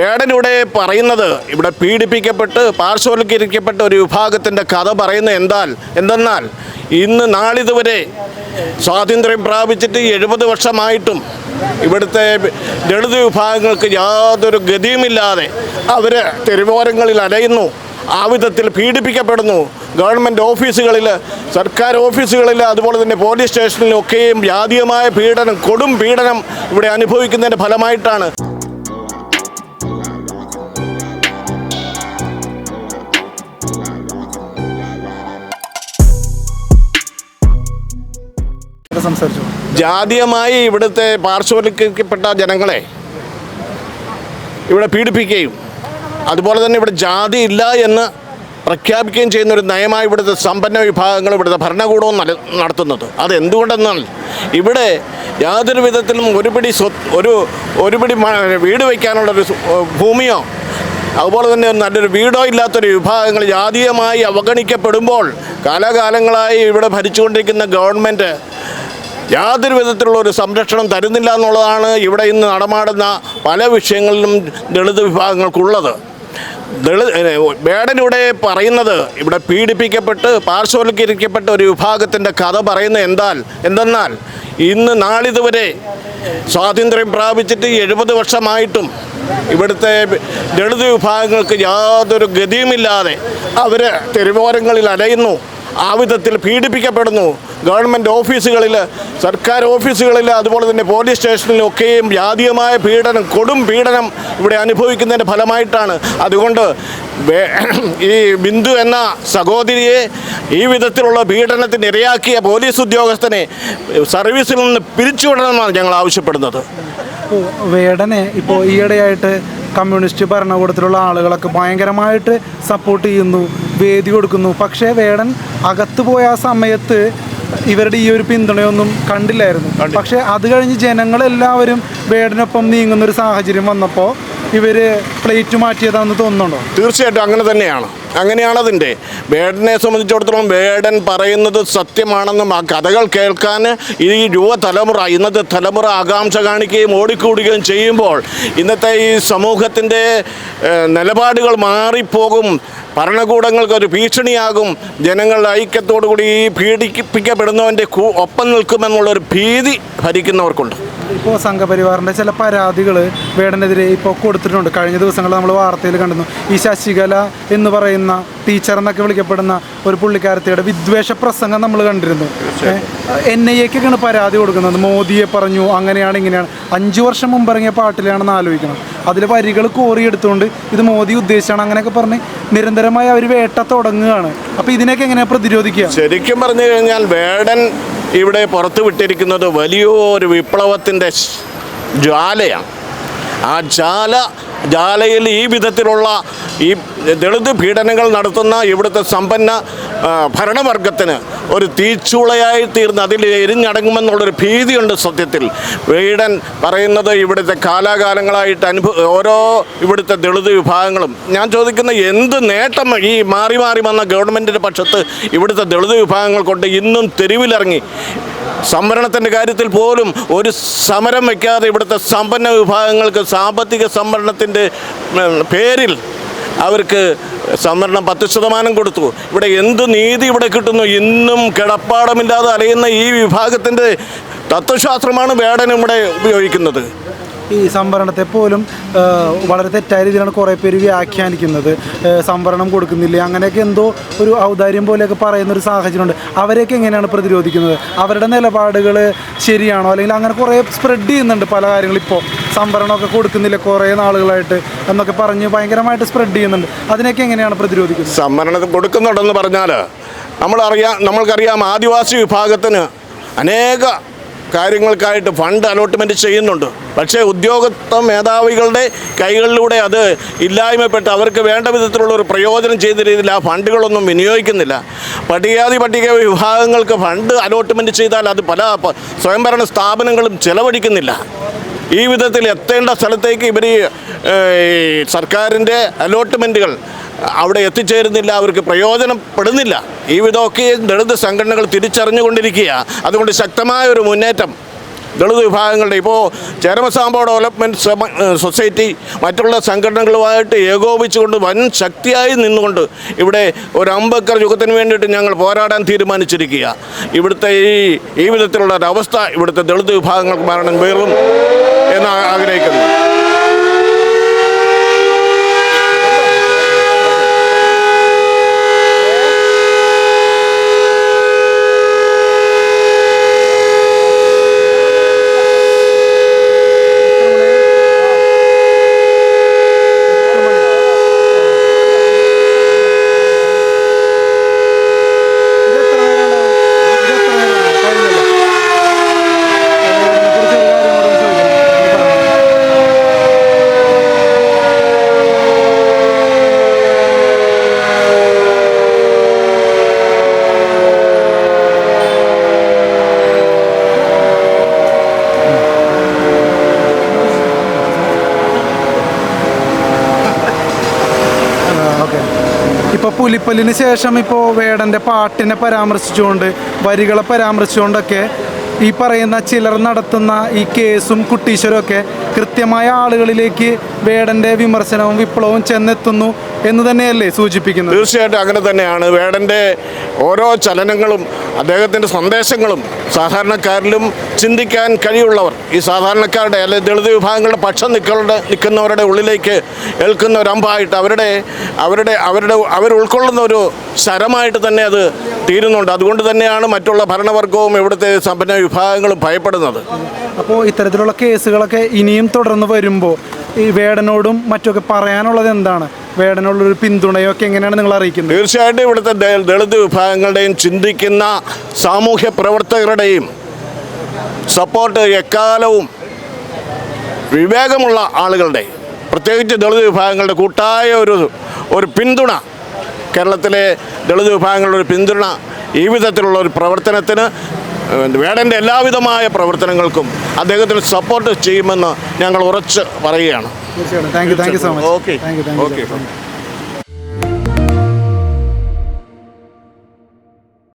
വേടനിവിടെ പറയുന്നത് ഇവിടെ പീഡിപ്പിക്കപ്പെട്ട് പാർശ്വവൽക്കരിക്കപ്പെട്ട ഒരു വിഭാഗത്തിൻ്റെ കഥ പറയുന്നത് എന്തെന്നാൽ ഇന്ന് നാളിതുവരെ സ്വാതന്ത്ര്യം പ്രാപിച്ചിട്ട് 70 വർഷമായിട്ടും ഇവിടുത്തെ ദളിത് വിഭാഗങ്ങൾക്ക് യാതൊരു ഗതിയുമില്ലാതെ അവർ തെരുവോരങ്ങളിൽ അലയുന്നു, ആ വിധത്തിൽ പീഡിപ്പിക്കപ്പെടുന്നു. ഗവൺമെൻറ് ഓഫീസുകളിൽ, സർക്കാർ ഓഫീസുകളിൽ, അതുപോലെ തന്നെ പോലീസ് സ്റ്റേഷനിലൊക്കെയും ജാതീയമായ പീഡനം, കൊടും പീഡനം ഇവിടെ അനുഭവിക്കുന്നതിൻ്റെ ഫലമായിട്ടാണ്. ജാതീയമായി ഇവിടുത്തെ പാർശ്വവൽക്കരിക്കപ്പെട്ട ജനങ്ങളെ ഇവിടെ പീഡിപ്പിക്കുകയും അതുപോലെ തന്നെ ഇവിടെ ജാതി ഇല്ല എന്ന് പ്രഖ്യാപിക്കുകയും ചെയ്യുന്ന ഒരു നയമായി ഇവിടുത്തെ സമ്പന്ന വിഭാഗങ്ങൾ ഇവിടുത്തെ ഭരണകൂടവും നടത്തുന്നത്. അതെന്തുകൊണ്ടെന്നാൽ ഇവിടെ യാതൊരു വിധത്തിലും ഒരു പിടി വീട് വയ്ക്കാനുള്ളൊരു ഭൂമിയോ അതുപോലെ തന്നെ നല്ലൊരു വീടോ ഇല്ലാത്തൊരു വിഭാഗങ്ങൾ ജാതീയമായി അവഗണിക്കപ്പെടുമ്പോൾ കാലാകാലങ്ങളായി ഇവിടെ ഭരിച്ചുകൊണ്ടിരിക്കുന്ന ഗവൺമെൻറ് യാതൊരു വിധത്തിലുള്ള ഒരു സംരക്ഷണം തരുന്നില്ല എന്നുള്ളതാണ് ഇവിടെ ഇന്ന് നടമാടുന്ന പല വിഷയങ്ങളിലും ദളിത് വിഭാഗങ്ങൾക്കുള്ളത്. വേടനിവിടെ പറയുന്നത് ഇവിടെ പീഡിപ്പിക്കപ്പെട്ട് പാർശ്വവൽക്കരിക്കപ്പെട്ട ഒരു വിഭാഗത്തിൻ്റെ കഥ പറയുന്നത് എന്തെന്നാൽ ഇന്ന് നാളിതുവരെ സ്വാതന്ത്ര്യം പ്രാപിച്ചിട്ട് 70 വർഷമായിട്ടും ഇവിടുത്തെ ദളിത് വിഭാഗങ്ങൾക്ക് യാതൊരു ഗതിയുമില്ലാതെ അവർ തെരുവോരങ്ങളിൽ അലയുന്നു, ആ വിധത്തിൽ പീഡിപ്പിക്കപ്പെടുന്നു. ഗവൺമെൻറ് ഓഫീസുകളിൽ, സർക്കാർ ഓഫീസുകളിൽ, അതുപോലെ തന്നെ പോലീസ് സ്റ്റേഷനിലൊക്കെയും ജാതീയമായ പീഡനം, കൊടും പീഡനം ഇവിടെ അനുഭവിക്കുന്നതിൻ്റെ ഫലമായിട്ടാണ്. അതുകൊണ്ട് ഈ ബിന്ദു എന്ന സഹോദരിയെ ഈ വിധത്തിലുള്ള പീഡനത്തിന് ഇരയാക്കിയ പോലീസ് ഉദ്യോഗസ്ഥനെ സർവീസിൽ നിന്ന് പിരിച്ചുവിടണമെന്നാണ് ഞങ്ങൾ ആവശ്യപ്പെടുന്നത്. വേടനെ ഇപ്പോൾ ഈയിടെയായിട്ട് കമ്മ്യൂണിസ്റ്റ് ഭരണകൂടത്തിലുള്ള ആളുകളൊക്കെ ഭയങ്കരമായിട്ട് സപ്പോർട്ട് ചെയ്യുന്നു, വേദി കൊടുക്കുന്നു. പക്ഷേ വേടൻ അകത്ത് പോയ ആ സമയത്ത് ഇവരുടെ ഈ ഒരു പിന്തുണയൊന്നും കണ്ടില്ലായിരുന്നു. പക്ഷേ അത് കഴിഞ്ഞ് ജനങ്ങളെല്ലാവരും വേടനൊപ്പം നീങ്ങുന്നൊരു സാഹചര്യം വന്നപ്പോൾ ഇവർ പ്ലേറ്റ് മാറ്റിയതാണെന്ന് തോന്നുന്നുണ്ടോ? തീർച്ചയായിട്ടും അങ്ങനെ തന്നെയാണ്. അങ്ങനെയാണതിൻ്റെ. വേടനെ സംബന്ധിച്ചിടത്തോളം വേടൻ പറയുന്നത് സത്യമാണെന്നും ആ കഥകൾ കേൾക്കാൻ ഈ ഇന്നത്തെ തലമുറ ആകാംക്ഷ കാണിക്കുകയും ഓടിക്കൂടുകയും ചെയ്യുമ്പോൾ ഇന്നത്തെ ഈ സമൂഹത്തിൻ്റെ നിലപാടുകൾ മാറിപ്പോകും, ഭരണകൂടങ്ങൾക്ക് ഒരു ഭീഷണിയാകും, ജനങ്ങളുടെ ഐക്യത്തോടുകൂടി ഈ പീഡിപ്പിക്കപ്പെടുന്നവൻ്റെ ഒപ്പം നിൽക്കുമെന്നുള്ളൊരു ഭീതി ഭരിക്കുന്നവർക്കുണ്ട്. ഇപ്പോൾ സംഘപരിവാറിൻ്റെ ചില പരാതികൾ വേടനെതിരെ ഇപ്പോൾ കൊടുത്തിട്ടുണ്ട്. കഴിഞ്ഞ ദിവസങ്ങളിൽ നമ്മൾ വാർത്തയിൽ കണ്ടിരുന്നു. ഈ ശശികല എന്ന് പറയുന്ന ടീച്ചർ എന്നൊക്കെ വിളിക്കപ്പെടുന്ന ഒരു പുള്ളിക്കാരത്തിയുടെ വിദ്വേഷ പ്രസംഗം നമ്മൾ കണ്ടിരുന്നു. NIA-ക്കൊക്കെയാണ് പരാതി കൊടുക്കുന്നത്. മോദിയെ പറഞ്ഞു, അങ്ങനെയാണ് ഇങ്ങനെയാണ്. 5 വർഷം മുമ്പ് ഇറങ്ങിയ പാട്ടിലാണെന്ന് ആലോചിക്കണം. അതിൽ വരികൾ കോറിയെടുത്തുകൊണ്ട് ഇത് മോദി ഉദ്ദേശിച്ചാണ് അങ്ങനെയൊക്കെ പറഞ്ഞ് നിരന്തരമായി അവർ വേട്ട തുടങ്ങുകയാണ്. അപ്പോൾ ഇതിനൊക്കെ എങ്ങനെയാണ് പ്രതിരോധിക്കുക? ശരിക്കും പറഞ്ഞു കഴിഞ്ഞാൽ വേടൻ ഇവിടെ പുറത്തു വിട്ടിരിക്കുന്നത് വലിയൊരു വിപ്ലവത്തിൻ്റെ ജ്വാലയാണ്. ആ ജ്വാലയിൽ ഈ വിധത്തിലുള്ള ഈ ദളിത് പീഡനങ്ങൾ നടത്തുന്ന ഇവിടുത്തെ സമ്പന്ന ഭരണവർഗത്തിന് ഒരു തീച്ചൂളയായി തീർന്ന് അതിൽ എരിഞ്ഞടങ്ങുമെന്നുള്ളൊരു ഭീതിയുണ്ട്. സത്യത്തിൽ വേടൻ പറയുന്നത് ഇവിടുത്തെ കാലാകാലങ്ങളായിട്ട് ഓരോ ഇവിടുത്തെ ദളിത് വിഭാഗങ്ങളും, ഞാൻ ചോദിക്കുന്ന എന്ത് നേട്ടം ഈ മാറി വന്ന ഗവൺമെൻറ്റിൻ്റെ പക്ഷത്ത് ഇവിടുത്തെ ദളിത് വിഭാഗങ്ങൾക്കൊണ്ട് ഇന്നും തെരുവിലിറങ്ങി സംവരണത്തിൻ്റെ കാര്യത്തിൽ പോലും ഒരു സമരം വയ്ക്കാതെ ഇവിടുത്തെ സമ്പന്ന വിഭാഗങ്ങൾക്ക് സാമ്പത്തിക സംവരണത്തിൻ്റെ പേരിൽ അവർക്ക് സംവരണം 10% കൊടുത്തു. ഇവിടെ എന്ത് നീതി ഇവിടെ കിട്ടുന്നു? ഇന്നും കിടപ്പാടമില്ലാതെ അലയുന്ന ഈ വിഭാഗത്തിൻ്റെ തത്വശാസ്ത്രമാണ് വേടൻ ഇവിടെ ഉപയോഗിക്കുന്നത്. ഈ സംവരണത്തെ പോലും വളരെ തെറ്റായ രീതിയിലാണ് കുറേ പേര് വ്യാഖ്യാനിക്കുന്നത്. സംവരണം കൊടുക്കുന്നില്ല, അങ്ങനെയൊക്കെ എന്തോ ഒരു ഔദാര്യം പോലെയൊക്കെ പറയുന്നൊരു സാഹചര്യമുണ്ട്. അവരെയൊക്കെ എങ്ങനെയാണ് പ്രതിരോധിക്കുന്നത്? അവരുടെ നിലപാടുകൾ ശരിയാണോ? അല്ലെങ്കിൽ അങ്ങനെ കുറേ സ്പ്രെഡ് ചെയ്യുന്നുണ്ട് പല കാര്യങ്ങളും. ഇപ്പോൾ സംവരണമൊക്കെ കൊടുക്കുന്നില്ല കുറേ നാളുകളായിട്ട് എന്നൊക്കെ പറഞ്ഞ് ഭയങ്കരമായിട്ട് സ്പ്രെഡ് ചെയ്യുന്നുണ്ട്. അതിനൊക്കെ എങ്ങനെയാണ് പ്രതിരോധിക്കുന്നത്? സംവരണം കൊടുക്കുന്നുണ്ടെന്ന് പറഞ്ഞാൽ നമ്മൾക്കറിയാം ആദിവാസി വിഭാഗത്തിന് അനേക കാര്യങ്ങൾക്കായിട്ട് ഫണ്ട് അലോട്ട്മെൻറ്റ് ചെയ്യുന്നുണ്ട്. പക്ഷേ ഉദ്യോഗസ്ഥ മേധാവികളുടെ കൈകളിലൂടെ അത് ഇല്ലായ്മപ്പെട്ട് അവർക്ക് വേണ്ട വിധത്തിലുള്ള ഒരു പ്രയോജനം ചെയ്ത രീതിയിൽ ആ ഫണ്ടുകളൊന്നും വിനിയോഗിക്കുന്നില്ല. പട്ടിക വിഭാഗങ്ങൾക്ക് ഫണ്ട് അലോട്ട്മെൻറ്റ് ചെയ്താൽ അത് പല സ്വയംഭരണ സ്ഥാപനങ്ങളും ചെലവഴിക്കുന്നില്ല. ഈ വിധത്തിൽ എത്തേണ്ട സ്ഥലത്തേക്ക് ഇവർ സർക്കാരിൻ്റെ അലോട്ട്മെൻറ്റുകൾ അവിടെ എത്തിച്ചേരുന്നില്ല, അവർക്ക് പ്രയോജനപ്പെടുന്നില്ല. ഈ വിധമൊക്കെ ദളിത് സംഘടനകൾ തിരിച്ചറിഞ്ഞുകൊണ്ടിരിക്കുക. അതുകൊണ്ട് ശക്തമായ ഒരു മുന്നേറ്റം ദളിത് വിഭാഗങ്ങളുടെ ഇപ്പോൾ ചേരമസാമ്പോ ഡെവലപ്മെൻറ്റ് സൊസൈറ്റി മറ്റുള്ള സംഘടനകളുമായിട്ട് ഏകോപിച്ചുകൊണ്ട് വൻ ശക്തിയായി നിന്നുകൊണ്ട് ഇവിടെ ഒരു അംബേദ്കർ യുഗത്തിന് വേണ്ടിയിട്ട് ഞങ്ങൾ പോരാടാൻ തീരുമാനിച്ചിരിക്കുക. ഇവിടുത്തെ ഈ വിധത്തിലുള്ള ഒരവസ്ഥ ഇവിടുത്തെ ദളിത് വിഭാഗങ്ങൾക്ക് മാറണം വേറും എന്ന് ആഗ്രഹിക്കുന്നു. ഇപ്പോൾ പുലിപ്പല്ലിന് ശേഷം ഇപ്പോൾ വേടൻ്റെ പാട്ടിനെ പരാമർശിച്ചുകൊണ്ട് വരികളെ പരാമർശിച്ചുകൊണ്ടൊക്കെ ഈ പറയുന്ന ചിലർ നടത്തുന്ന ഈ കേസും കുട്ടീശ്വരമൊക്കെ കൃത്യമായ ആളുകളിലേക്ക് വേടൻ്റെ വിമർശനവും വിപ്ലവവും ചെന്നെത്തുന്നു എന്ന് തന്നെയല്ലേ സൂചിപ്പിക്കുന്നത്? തീർച്ചയായിട്ടും അങ്ങനെ തന്നെയാണ്. വേടൻ്റെ ഓരോ ചലനങ്ങളും അദ്ദേഹത്തിൻ്റെ സന്ദേശങ്ങളും സാധാരണക്കാരിലും ചിന്തിക്കാൻ കഴിവുള്ളവർ, ഈ സാധാരണക്കാരുടെ അല്ലെങ്കിൽ ദളിത് വിഭാഗങ്ങളുടെ പക്ഷം നിൽക്കുന്നവരുടെ ഉള്ളിലേക്ക് ഏൽക്കുന്ന ഒരു അമ്പായിട്ട് അവർ ഉൾക്കൊള്ളുന്ന ഒരു ശരമായിട്ട് തന്നെ അത് തീരുന്നുണ്ട്. അതുകൊണ്ട് തന്നെയാണ് മറ്റുള്ള ഭരണവർഗവും ഇവിടുത്തെ സമ്പന്ന വിഭാഗങ്ങളും ഭയപ്പെടുന്നത്. അപ്പോൾ ഇത്തരത്തിലുള്ള കേസുകളൊക്കെ ഇനിയും തുടർന്ന് വരുമ്പോൾ ഈ വേടനോടും മറ്റൊക്കെ പറയാനുള്ളത് എന്താണ്? വേടനുള്ളൊരു പിന്തുണയൊക്കെ എങ്ങനെയാണ് നിങ്ങൾ അറിയിക്കുന്നത്? തീർച്ചയായിട്ടും ഇവിടുത്തെ ദളിത് വിഭാഗങ്ങളുടെയും ചിന്തിക്കുന്ന സാമൂഹ്യ പ്രവർത്തകരുടെയും സപ്പോർട്ട് എക്കാലവും വിവേകമുള്ള ആളുകളുടെ, പ്രത്യേകിച്ച് ദളിത് വിഭാഗങ്ങളുടെ കൂട്ടായ ഒരു പിന്തുണ, കേരളത്തിലെ ദളിത് വിഭാഗങ്ങളുടെ ഒരു പിന്തുണ ഈ വിധത്തിലുള്ള ഒരു പ്രവർത്തനത്തിന്, വേടൻ്റെ എല്ലാവിധമായ പ്രവർത്തനങ്ങൾക്കും അദ്ദേഹത്തിന് സപ്പോർട്ട് ചെയ്യുമെന്ന് ഞങ്ങൾ ഉറച്ച് പറയുകയാണ്. തീർച്ചയായിട്ടും. Thank you so much. Okay.